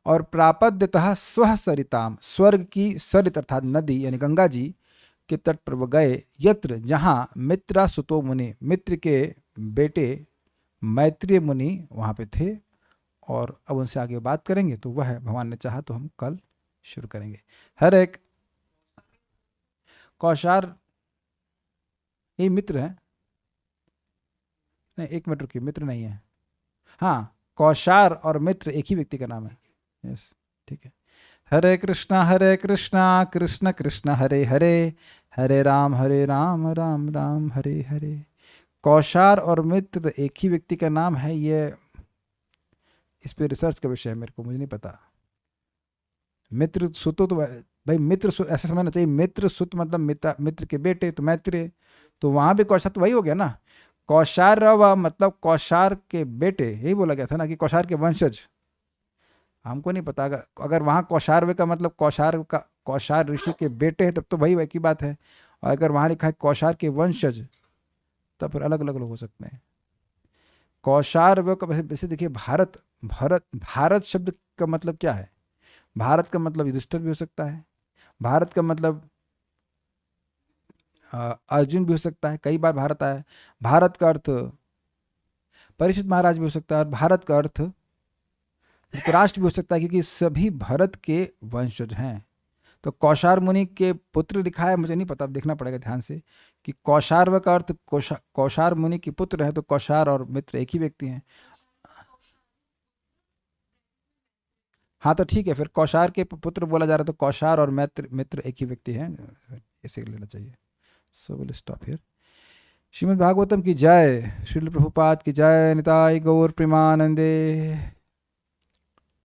और प्रापद्यतः स्व सरिताम, स्वर्ग की सरित अर्थात नदी यानी गंगा जी के तट पर वो गए, यत्र जहाँ मित्रा सुतो मुनि, मित्र के बेटे मैत्रेय मुनि वहाँ पे थे। और अब उनसे आगे बात करेंगे, तो वह भगवान ने चाहा तो हम कल शुरू करेंगे। हर एक कौशार ये मित्र है, नहीं एक मिनट रुकिए, मित्र नहीं है, हाँ कौशार और मित्र एक ही व्यक्ति का नाम है। यस, ठीक है। हरे कृष्णा कृष्ण कृष्ण हरे हरे, हरे राम राम राम हरे हरे। कौशार और मित्र एक ही व्यक्ति का नाम है, ये इस पे रिसर्च का विषय है, मेरे को मुझे नहीं पता। मित्र सुतो तो भाई मित्र ऐसा समझना चाहिए, मित्र सुत मतलब मित्र के बेटे, तो मैत्रेय, तो वहां भी कौशार तो वही हो गया ना। कौशार मतलब कौशार के बेटे, यही बोला गया था ना कि कौशार के वंशज। हमको नहीं पता, अगर वहाँ कौशार्व का मतलब कौशार ऋषि के बेटे हैं, तब तो वही की बात है। और अगर वहाँ लिखा है कौशार के वंशज, तब फिर अलग अलग लोग हो सकते हैं। कौशार्व का वैसे देखिए, भारत भारत भारत शब्द का मतलब क्या है? भारत का मतलब युधिष्ठिर भी हो सकता है, भारत का मतलब अर्जुन भी हो सकता है, कई बार भारत आया है। भारत का अर्थ परीक्षित महाराज भी हो सकता है, और भारत का अर्थ धृतराष्ट्र भी हो सकता है, क्योंकि सभी भरत के वंशज हैं। तो कौशार मुनि के पुत्र लिखा है, मुझे नहीं पता, अब देखना पड़ेगा ध्यान से कि कौशार्व का अर्थ कौशार मुनि के पुत्र है, तो कौशार और मित्र एक ही व्यक्ति हैं। हाँ तो ठीक है, फिर कौशार के पुत्र बोला जा रहा है, तो कौशार और मित्र एक ही व्यक्ति हैं, ऐसे लेना चाहिए। So will stop here. Shrimad Bhagavatam की जय, श्रील प्रभुपाद की जय, निताई गौर प्रेमानंदे।